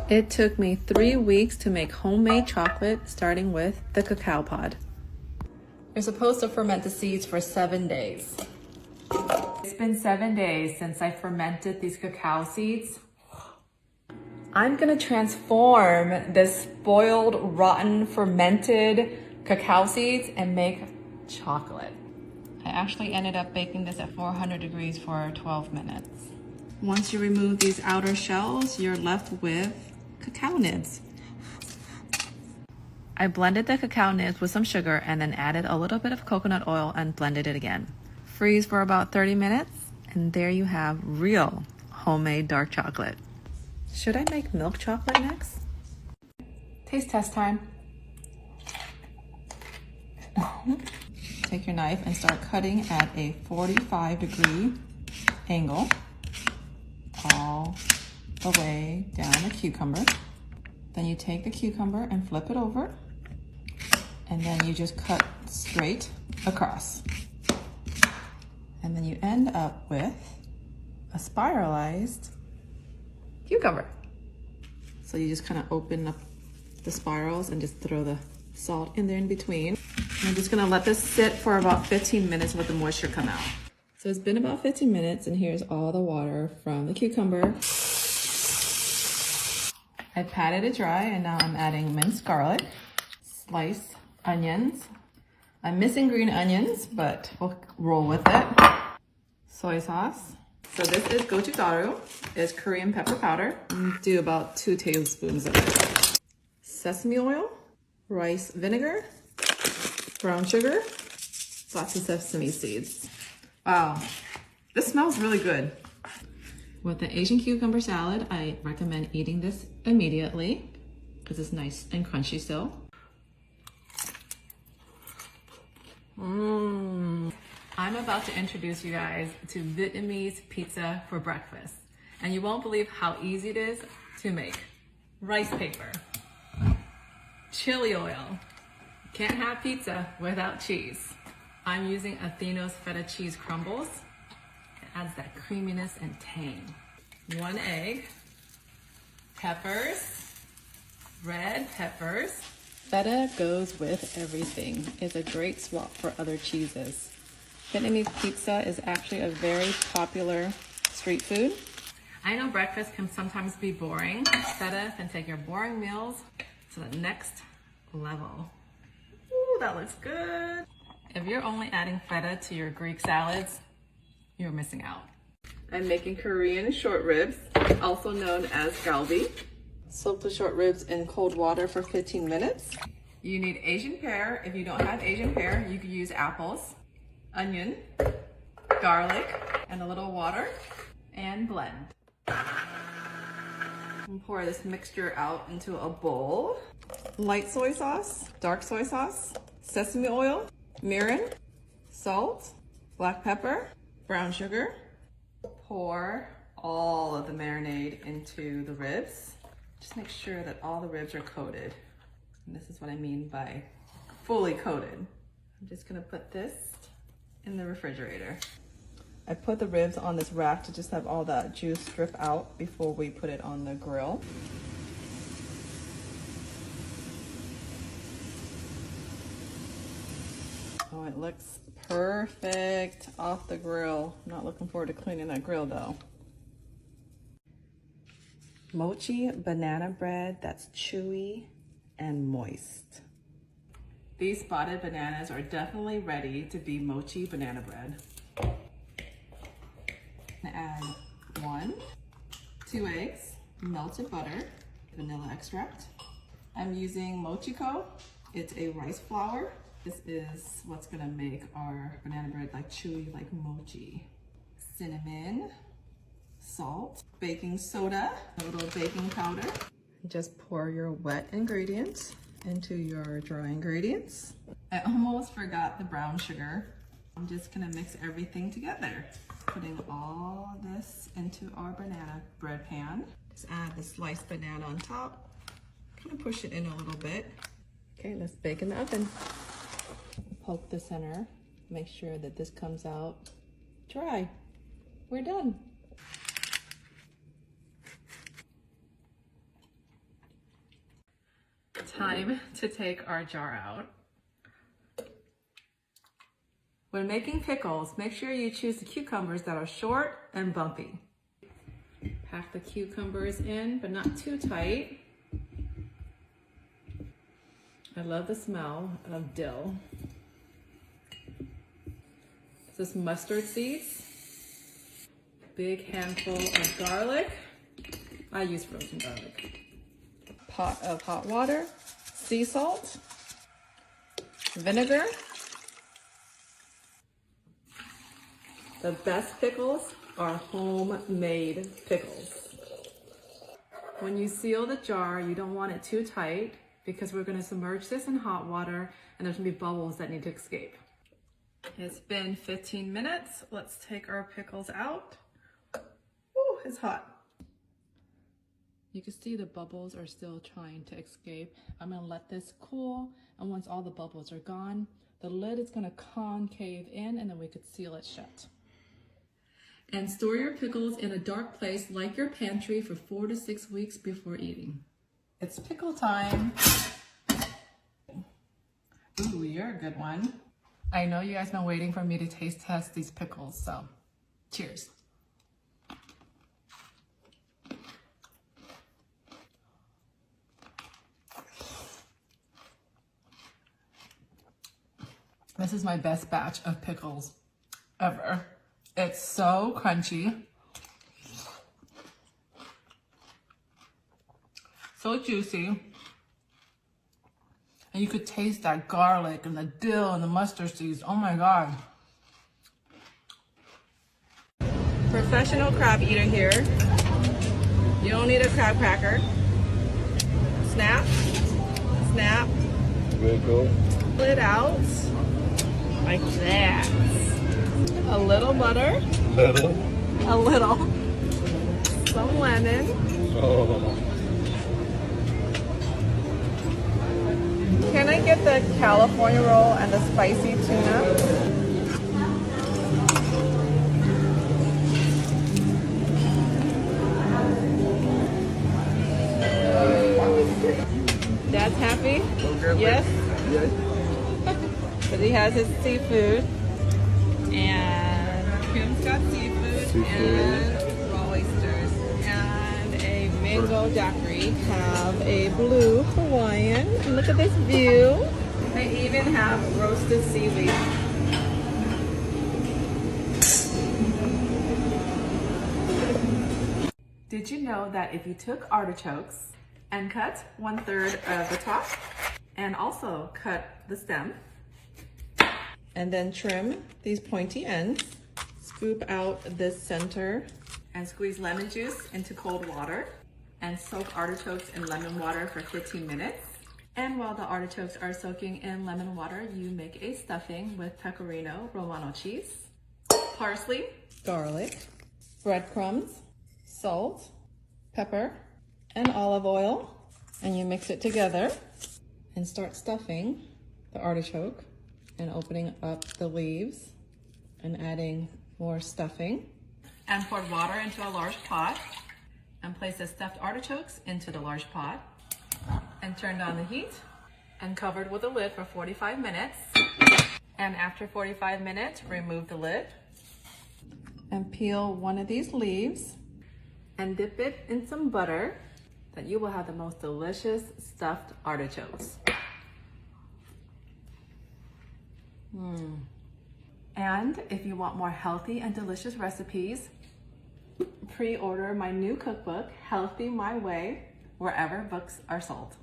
It took me 3 weeks to make homemade chocolate, starting with the cacao pod. You're supposed to ferment the seeds for 7 days. It's been 7 days since I fermented these cacao seeds. I'm gonna transform this spoiled, rotten, fermented cacao seeds and make chocolate. I actually ended up baking this at 400 degrees for 12 minutes. Once you remove these outer shells, you're left with cacao nibs. I blended the cacao nibs with some sugar and then added a little bit of coconut oil and blended it again. Freeze for about 30 minutes, and there you have real homemade dark chocolate. Should I make milk chocolate next? Taste test time. Take your knife and start cutting at a 45-degree angle all the way down the cucumber. Then you take the cucumber and flip it over, and then you just cut straight across. And then you end up with a spiralized cucumber. So you just kind of open up the spirals and just throw the salt in there in between. I'm just gonna let this sit for about 15 minutes and let the moisture come out. So it's been about 15 minutes, and here's all the water from the cucumber. I patted it dry, and now I'm adding minced garlic, sliced onions. I'm missing green onions, but we'll roll with it. Soy sauce. So this is gochugaru. It's Korean pepper powder. Do about 2 tablespoons of it. Sesame oil, rice vinegar, brown sugar, lots of sesame seeds. Wow, this smells really good. With the Asian cucumber salad, I recommend eating this immediately because it's nice and crunchy still. I'm about to introduce you guys to Vietnamese pizza for breakfast. And you won't believe how easy it is to make. Rice paper, chili oil. Can't have pizza without cheese. I'm using Athenos feta cheese crumbles. It adds that creaminess and tang. 1 egg, peppers, red peppers. Feta goes with everything. It's a great swap for other cheeses. Vietnamese pizza is actually a very popular street food. I know breakfast can sometimes be boring. Feta can take your boring meals to the next level. Ooh, that looks good. If you're only adding feta to your Greek salads, you're missing out. I'm making Korean short ribs, also known as galbi. Soak the short ribs in cold water for 15 minutes. You need Asian pear. If you don't have Asian pear, you could use apples, onion, garlic, and a little water, and blend. And pour this mixture out into a bowl. Light soy sauce, dark soy sauce, sesame oil, mirin, salt, black pepper, brown sugar. Pour all of the marinade into the ribs. Just make sure that all the ribs are coated. And this is what I mean by fully coated. I'm just gonna put this in the refrigerator. I put the ribs on this rack to just have all that juice drip out before we put it on the grill. Oh, it looks perfect off the grill. I'm not looking forward to cleaning that grill though. Mochi banana bread that's chewy and moist. These spotted bananas are definitely ready to be mochi banana bread. Add 1, 2 eggs, melted butter, vanilla extract. I'm using mochiko. It's a rice flour. This is what's gonna make our banana bread like chewy, like mochi. Cinnamon, salt, baking soda, a little baking powder. Just pour your wet ingredients into your dry ingredients. I almost forgot the brown sugar. I'm just gonna mix everything together. Putting all this into our banana bread pan. Just add the sliced banana on top. Kind of push it in a little bit. Okay, let's bake in the oven. Poke the center. Make sure that this comes out dry. We're done. Time to take our jar out. When making pickles, make sure you choose the cucumbers that are short and bumpy. Pack the cucumbers in, but not too tight. I love the smell of dill. This is mustard seeds. Big handful of garlic. I use frozen garlic. Pot of hot water, sea salt, vinegar. The best pickles are homemade pickles. When you seal the jar, you don't want it too tight because we're going to submerge this in hot water and there's going to be bubbles that need to escape. It's been 15 minutes. Let's take our pickles out. Ooh, it's hot. You can see the bubbles are still trying to escape. I'm going to let this cool, and once all the bubbles are gone, the lid is going to concave in and then we could seal it shut. And store your pickles in a dark place like your pantry for 4 to 6 weeks before eating. It's pickle time. Ooh, you're a good one. I know you guys have been waiting for me to taste test these pickles, so cheers. This is my best batch of pickles ever. It's so crunchy, so juicy, and you could taste that garlic and the dill and the mustard seeds. Oh my God. Professional crab eater here. You don't need a crab cracker. Snap, snap, pull it out like that. A little butter. A little. Some lemon. Oh. Can I get the California roll and the spicy tuna? Dad's happy? Yes? Yes. Because he has his seafood. And Kim's got seafood and raw oysters. And a mango daiquiri. Have a blue Hawaiian. And look at this view. They even have roasted seaweed. Did you know that if you took artichokes and cut 1/3 of the top and also cut the stem, and then trim these pointy ends, scoop out this center, and squeeze lemon juice into cold water, and soak artichokes in lemon water for 15 minutes. And while the artichokes are soaking in lemon water, you make a stuffing with pecorino romano cheese, parsley, garlic, breadcrumbs, salt, pepper, and olive oil. And you mix it together and start stuffing the artichoke and opening up the leaves and adding more stuffing. And pour water into a large pot and place the stuffed artichokes into the large pot and turn down the heat and covered with a lid for 45 minutes. And after 45 minutes, remove the lid and peel one of these leaves and dip it in some butter, that you will have the most delicious stuffed artichokes. And if you want more healthy and delicious recipes, pre-order my new cookbook, Healthy My Way, wherever books are sold.